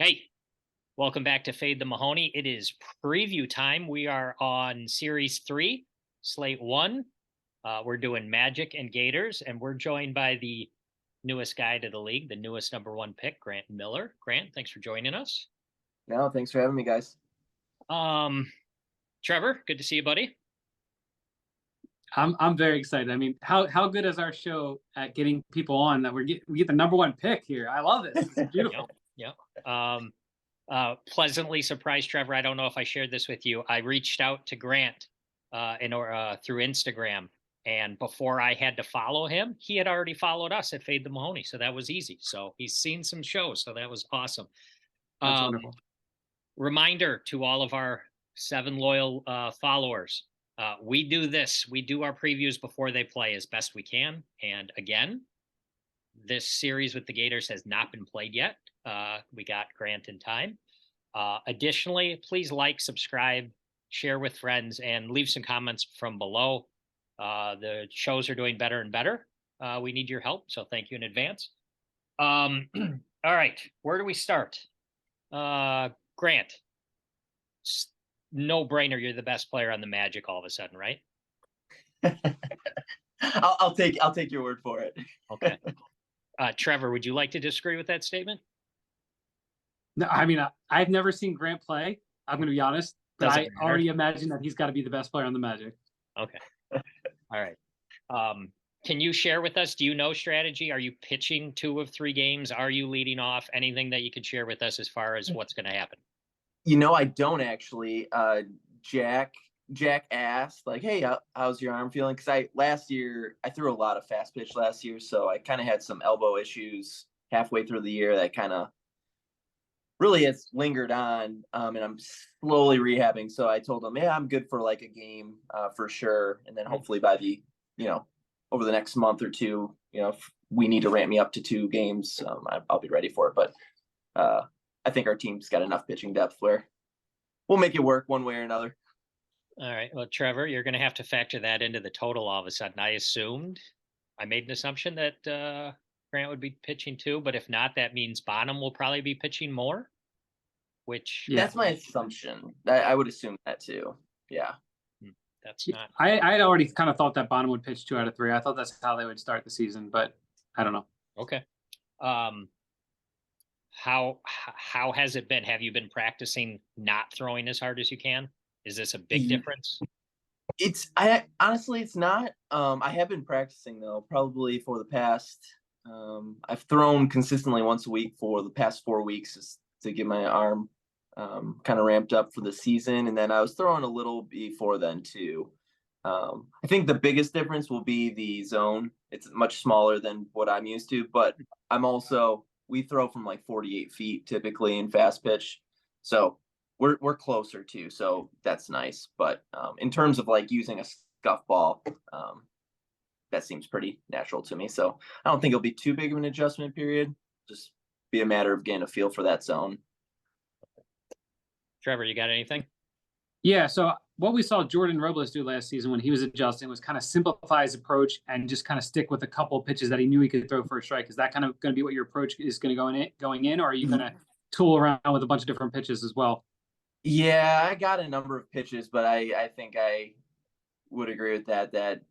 Hey, welcome back to Fade the Mahoney. It is preview time. We are on Series 3, Slate 1. We're doing Magic and Gators, and we're joined by the newest guy to the league, the newest number one pick, Grant Miller. Grant, thanks for joining us. No, thanks for having me, guys. Um, Trevor, good to see you, buddy. I'm very excited. I mean, how good is our show at getting people on that we get the number one pick here? I love it. It's beautiful. Yeah. Pleasantly surprised, Trevor. I don't know if I shared this with you. I reached out to Grant through Instagram, and before I had to follow him, he had already followed us at Fade the Mahoney, so that was easy. So he's seen some shows, so that was awesome. That's wonderful. Reminder to all of our 7 loyal followers. We do this. We do our previews before they play as best we can. And again, this series with the Gators has not been played yet. We got Grant in time. Additionally, please like, subscribe, share with friends, and leave some comments from below. The shows are doing better and better. We need your help, so thank you in advance. All right, where do we start? Grant, no brainer. You're the best player on the Magic all of a sudden, right? I'll take your word for it. Okay. Trevor, would you like to disagree with that statement? No, I mean, I've never seen Grant play. I'm going to be honest, but I already imagine that he's got to be the best player on the Magic. Okay. All right. Can you share with us? Do you know strategy? Are you pitching 2 of 3 games? Are you leading off? Anything that you could share with us as far as what's going to happen? I don't actually. Jack asked, like, "Hey, how's your arm feeling?" Because last year I threw a lot of fast pitch last year, so I kind of had some elbow issues halfway through the year that kind of really has lingered on, and I'm slowly rehabbing. So I told him, "Yeah, I'm good for like a game for sure," and then hopefully by the over the next month or two, if we need to ramp me up to 2 games, I'll be ready for it. But I think our team's got enough pitching depth where we'll make it work one way or another. All right. Well, Trevor, you're going to have to factor that into the total all of a sudden. I made an assumption that Grant would be pitching 2, but if not, that means Bonham will probably be pitching more, which... That's my assumption. I would assume that too. Yeah. That's not... I had already kind of thought that Bonham would pitch 2 out of 3. I thought that's how they would start the season, but I don't know. Okay. How has it been? Have you been practicing not throwing as hard as you can? Is this a big difference? Honestly, it's not. I have been practicing though, probably for the past. I've thrown consistently once a week for the past 4 weeks just to get my arm kind of ramped up for the season, and then I was throwing a little before then too. I think the biggest difference will be the zone. It's much smaller than what I'm used to, but we throw from like 48 feet typically in fast pitch, so we're closer too, so that's nice. But in terms of like using a scuff ball, that seems pretty natural to me, so I don't think it'll be too big of an adjustment period. Just be a matter of getting a feel for that zone. Trevor, you got anything? Yeah, so what we saw Jordan Robles do last season when he was adjusting was kind of simplify his approach and just kind of stick with a couple of pitches that he knew he could throw for a strike. Is that kind of going to be what your approach is going to going in, or are you going to tool around with a bunch of different pitches as well? Yeah, I got a number of pitches, but I think I would agree with that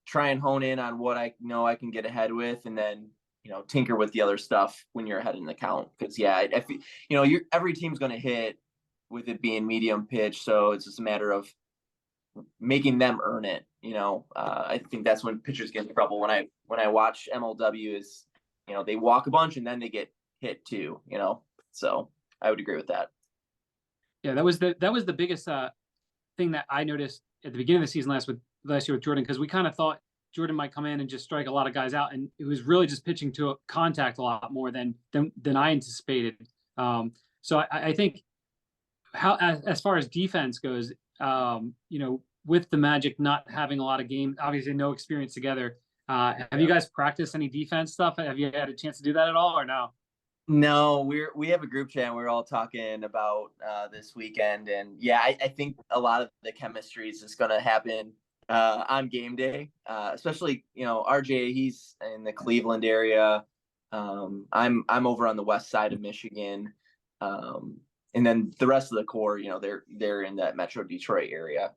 try and hone in on what I know I can get ahead with, and then tinker with the other stuff when you're ahead in the count. Because every team's going to hit with it being medium pitch, so it's just a matter of making them earn it. I think that's when pitchers get in trouble. When I watch MLW, is they walk a bunch and then they get hit too. So I would agree with that. Yeah, that was the biggest thing that I noticed at the beginning of the season last year with Jordan, because we kind of thought Jordan might come in and just strike a lot of guys out, and it was really just pitching to a contact a lot more than I anticipated. So I think as far as defense goes, with the Magic not having a lot of games, obviously no experience together, have you guys practiced any defense stuff? Have you had a chance to do that at all, or no? No, we have a group chat and we're all talking about this weekend, and yeah, I think a lot of the chemistry is just going to happen on game day, especially RJ, he's in the Cleveland area. I'm over on the west side of Michigan, And then the rest of the core, they're in that Metro Detroit area.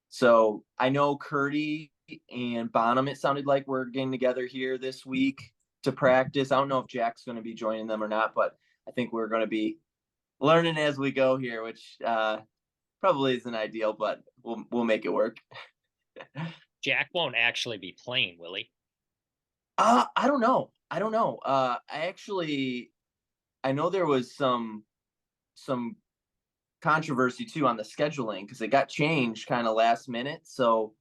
So I know Curdy and Bonham, it sounded like we're getting together here this week to practice. I don't know if Jack's going to be joining them or not, but I think we're going to be learning as we go here, which probably isn't ideal, but we'll make it work. Jack won't actually be playing, will he? I don't know. I know there was some controversy too on the scheduling because it got changed kind of last minute. So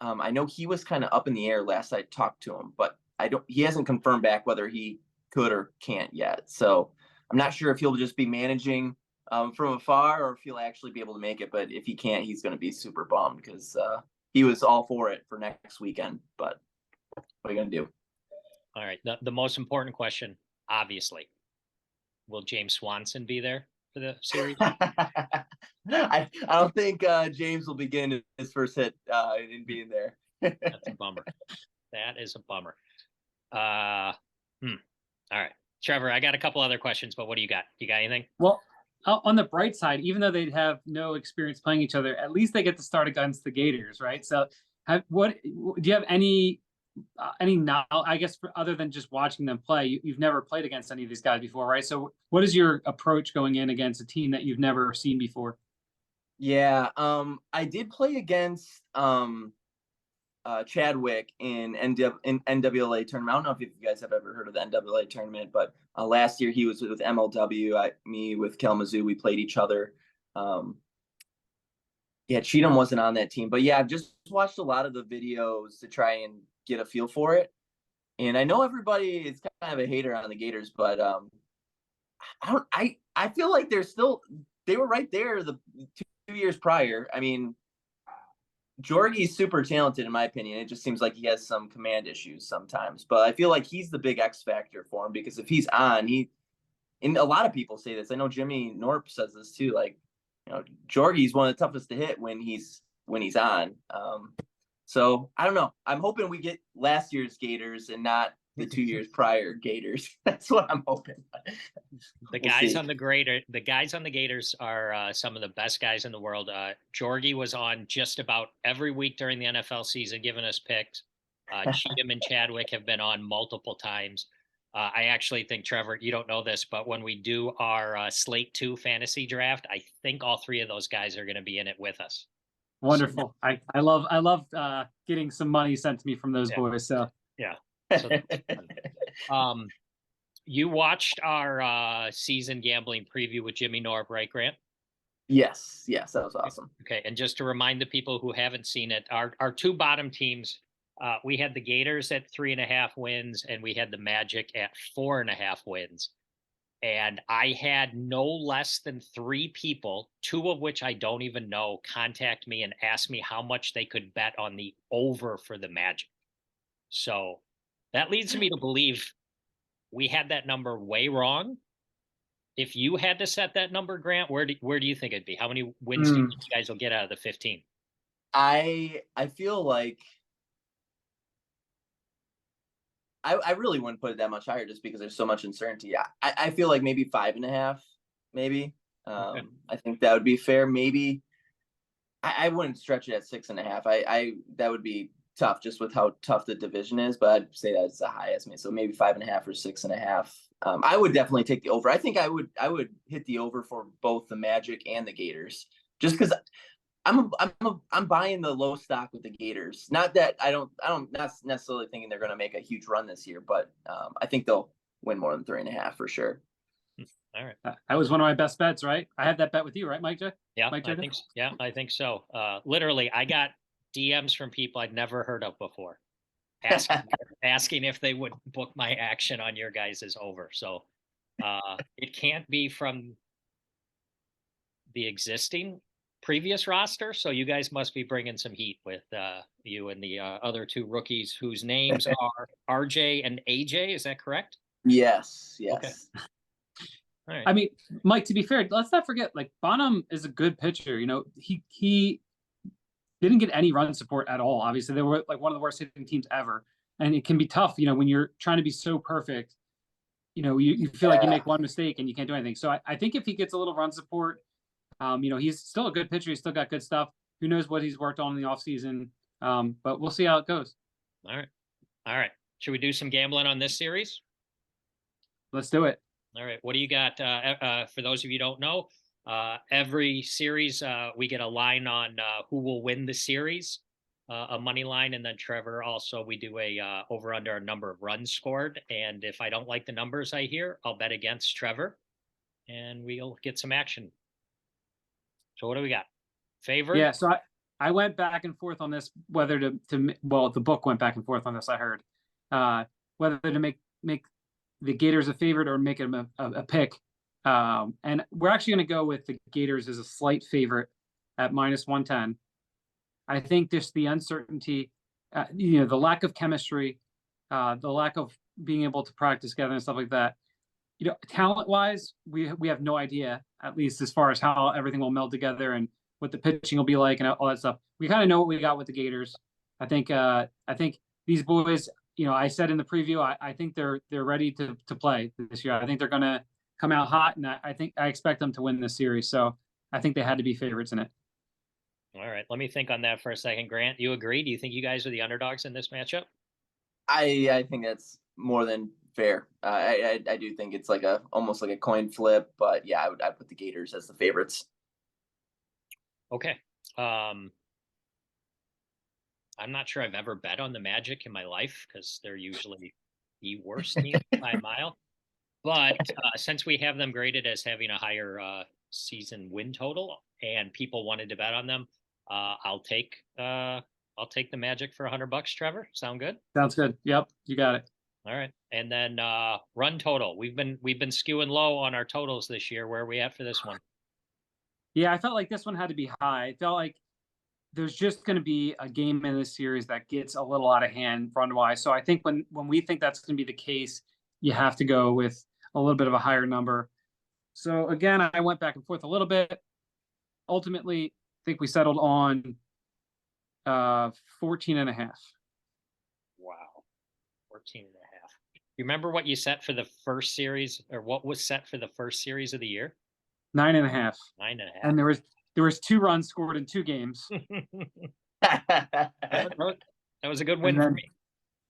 I know he was kind of up in the air last I talked to him, but he hasn't confirmed back whether he could or can't yet. So I'm not sure if he'll just be managing from afar or if he'll actually be able to make it. But if he can't, he's going to be super bummed because he was all for it for next weekend. But what are you going to do? All right. The most important question, obviously, will James Swanson be there for the series? I don't think James will begin his first hit in being there. That's a bummer. That is a bummer. All right. Trevor, I got a couple other questions, but what do you got? You got anything? Well, on the bright side, even though they'd have no experience playing each other, at least they get to start against the Gators, right? So, do you have any knowledge, I guess, other than just watching them play? You've never played against any of these guys before, right? So, what is your approach going in against a team that you've never seen before? Yeah, I did play against Chadwick in NWA tournament. I don't know if you guys have ever heard of the NWA tournament, but last year he was with MLW. Me with Kalamazoo, we played each other. Yeah, Cheatham wasn't on that team, but yeah, I've just watched a lot of the videos to try and get a feel for it. And I know everybody is kind of a hater on the Gators, but I feel like they were right there the 2 years prior. I mean, Jorgie's super talented in my opinion. It just seems like he has some command issues sometimes, but I feel like he's the big X factor for him because if he's on, and a lot of people say this. I know Jimmy Norp says this too. Like, Jorgie's one of the toughest to hit when he's on. So I don't know. I'm hoping we get last year's Gators and not the 2 years prior Gators. That's what I'm hoping. The guys on the Gators are some of the best guys in the world. Jorgie was on just about every week during the NFL season, giving us picks. Cheatham and Chadwick have been on multiple times. I actually think, Trevor, you don't know this, but when we do our Slate 2 fantasy draft, I think all three of those guys are going to be in it with us. Wonderful. I love getting some money sent to me from those boys. So yeah. So, you watched our season gambling preview with Jimmy Norb, right, Grant? Yes, that was awesome. Okay, and just to remind the people who haven't seen it, our two bottom teams, we had the Gators at 3.5 wins, and we had the Magic at 4.5 wins. And I had no less than 3 people, 2 of which I don't even know, contact me and ask me how much they could bet on the over for the Magic. So that leads me to believe we had that number way wrong. If you had to set that number, Grant, where do you think it'd be? How many wins do you think you guys will get out of the 15? I feel like I really wouldn't put it that much higher just because there's so much uncertainty. I feel like maybe 5.5, maybe. Okay. I think that would be fair. Maybe I wouldn't stretch it at 6.5. That would be tough just with how tough the division is, but I'd say that's the high estimate. So maybe 5.5 or 6.5. I would definitely take the over. I think I would hit the over for both the Magic and the Gators, just because I'm buying the low stock with the Gators. Not that I don't not necessarily thinking they're going to make a huge run this year, but I think they'll win more than 3.5 for sure. All right. That was one of my best bets, right? I had that bet with you, right, Mike J? Yeah, I think so. Literally, I got DMs from people I'd never heard of before, asking if they would book my action on your guys' over. So it can't be from the existing previous roster. So you guys must be bringing some heat with you and the other 2 rookies whose names are RJ and AJ. Is that correct? Yes. Okay. All right. I mean, Mike, to be fair, let's not forget, like, Bonham is a good pitcher. He didn't get any run support at all. Obviously, they were like one of the worst hitting teams ever. And it can be tough, when you're trying to be so perfect you feel like you Yeah. make one mistake and you can't do anything. So I think if he gets a little run support, he's still a good pitcher. He's still got good stuff. Who knows what he's worked on in the offseason? But we'll see how it goes. All right. All right. Should we do some gambling on this series? Let's do it. All right. What do you got? For those of you who don't know, every series we get a line on who will win the series, a money line, and then Trevor also we do a over under a number of runs scored. And if I don't like the numbers I hear, I'll bet against Trevor, and we'll get some action. So what do we got? Favorite? Yeah. So I went back and forth on this whether well, the book went back and forth on this. I heard whether to make the Gators a favorite or make them a pick. And we're actually going to go with the Gators as a slight favorite at -110. I think just the uncertainty, the lack of chemistry, the lack of being able to practice together and stuff like that. Talent-wise, we have no idea, at least as far as how everything will meld together and what the pitching will be like and all that stuff. We kind of know what we got with the Gators. I think these boys, I said in the preview, I think they're ready to play this year. I think they're going to come out hot, and I expect them to win this series. So I think they had to be favorites in it. All right. Let me think on that for a second. Grant, you agree? Do you think you guys are the underdogs in this matchup? I think that's more than fair. I do think it's like almost like a coin flip, but yeah, I put the Gators as the favorites. Okay. I'm not sure I've ever bet on the Magic in my life because they're usually the worst team by a mile. But since we have them graded as having a higher season win total and people wanted to bet on them, I'll take the Magic for $100, Trevor. Sound good? Sounds good. Yep, you got it. All right. And then run total. We've been skewing low on our totals this year. Where are we at for this one? Yeah, I felt like this one had to be high. I felt like there's just going to be a game in this series that gets a little out of hand run-wise. So I think when we think that's going to be the case, you have to go with a little bit of a higher number. So again, I went back and forth a little bit. Ultimately, I think we settled on 14.5. Wow. 14.5. You remember what you set for the first series, or what was set for the first series of the year? 9.5. 9.5. And there was 2 runs scored in 2 games. That was a good win for me.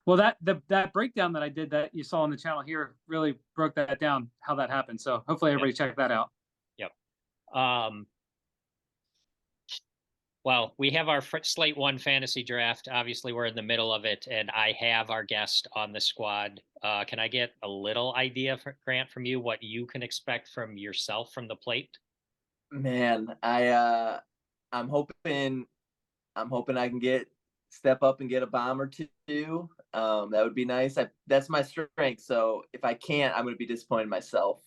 Well, that breakdown that I did that you saw on the channel here really broke that down, how that happened. So hopefully everybody check that out. Yep. Well, we have our Slate 1 fantasy draft. Obviously, we're in the middle of it, and I have our guest on the squad. Can I get a little idea, Grant, from you, what you can expect from yourself from the plate? Man, I'm hoping I can step up and get a bomb or two. That would be nice. That's my strength. So if I can't, I'm going to be disappointed in myself.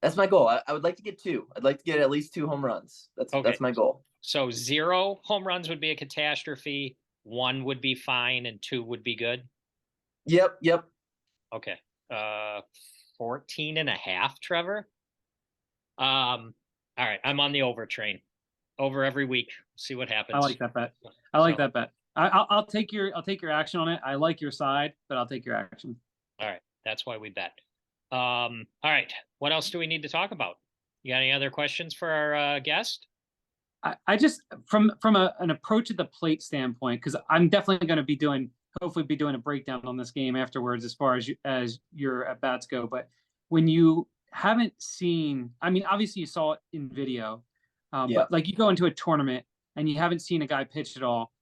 That's my goal. I would like to get 2. I'd like to get at least 2 home runs. That's my goal. So 0 home runs would be a catastrophe. 1 would be fine, and 2 would be good. Yep. Okay. 14.5, Trevor. All right. I'm on the over train. Over every week. See what happens. I like that bet. That bet. I'll take your action on it. I like your side, but I'll take your action. All right. That's why we bet. All right. What else do we need to talk about? You got any other questions for our guest? I just from an approach at the plate standpoint, because I'm definitely going to hopefully be doing a breakdown on this game afterwards as far as your at bats go. But when you haven't seen, I mean, obviously you saw it in video, but like you go into a tournament and you haven't seen a guy pitch at all.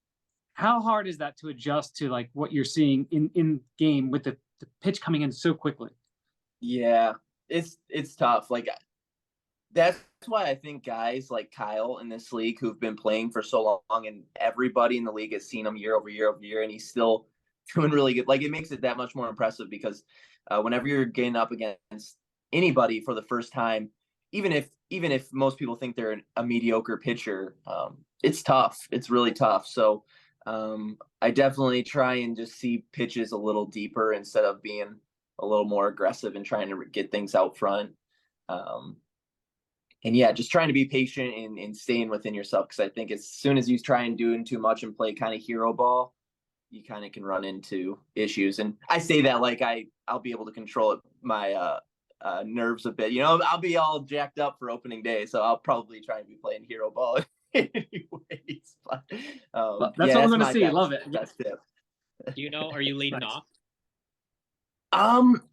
How hard is that to adjust to like what you're seeing in game with the pitch coming in so quickly? Yeah, it's tough. Like that's why I think guys like Kyle in this league who've been playing for so long, and everybody in the league has seen him year over year over year, and he's still doing really good. Like it makes it that much more impressive because whenever you're getting up against anybody for the first time, even if most people think they're a mediocre pitcher, it's tough. It's really tough. So I definitely try and just see pitches a little deeper instead of being a little more aggressive and trying to get things out front. And yeah, just trying to be patient and staying within yourself. Cause I think as soon as you try and do too much and play kind of hero ball, you kind of can run into issues. And I say that like I'll be able to control my nerves a bit. You know, I'll be all jacked up for opening day, so I'll probably try and be playing hero ball anyways. But Well, that's what we're gonna see. Love it. Best tip. Do you know, are you leading Nice. off?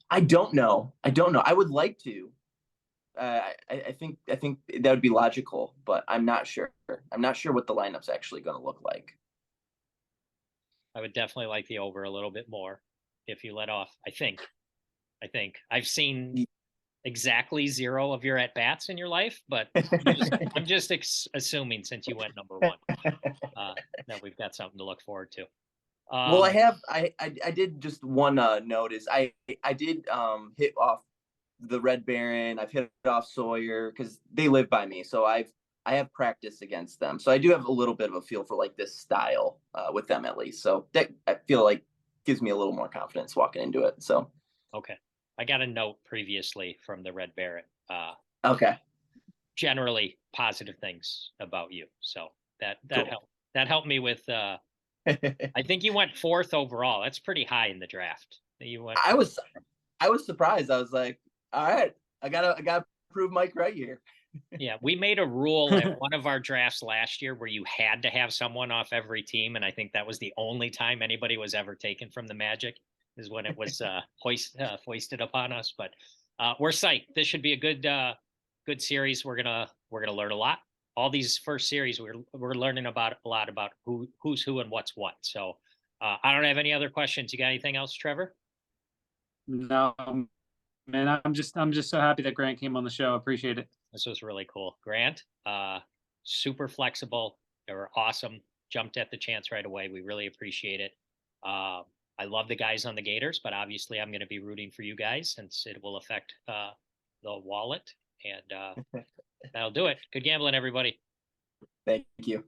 I don't know. I would like to. I think that would be logical, but I'm not sure. I'm not sure what the lineup's actually going to look like. I would definitely like the over a little bit more if you let off. I think I've seen exactly 0 of your at bats in your life, but I'm just assuming since you went number 1 that we've got something to look forward to. Well, I did just one note is I did hit off the Red Baron. I've hit off Sawyer because they live by me, so I have practice against them, so I do have a little bit of a feel for like this style with them at least. So that I feel like gives me a little more confidence walking into it. So Okay, I got a note previously from the Red Baron. Okay. Generally positive things about you, so that Cool. helped. That helped me with. I think you went 4th overall. That's pretty high in the draft. You went. I was surprised. I was like, all right, I gotta prove Mike right here. Yeah, we made a rule at one of our drafts last year where you had to have someone off every team, and I think that was the only time anybody was ever taken from the Magic, is when it was foisted upon us. But we're psyched. This should be a good series. We're gonna learn a lot. All these first series, we're learning about a lot about who's who and what's what. So I don't have any other questions. You got anything else, Trevor? No, man, I'm just so happy that Grant came on the show. Appreciate it. This was really cool. Grant, super flexible. They were awesome. Jumped at the chance right away. We really appreciate it. I love the guys on the Gators, but obviously I'm going to be rooting for you guys since it will affect the wallet. And that'll do it. Good gambling, everybody. Thank you.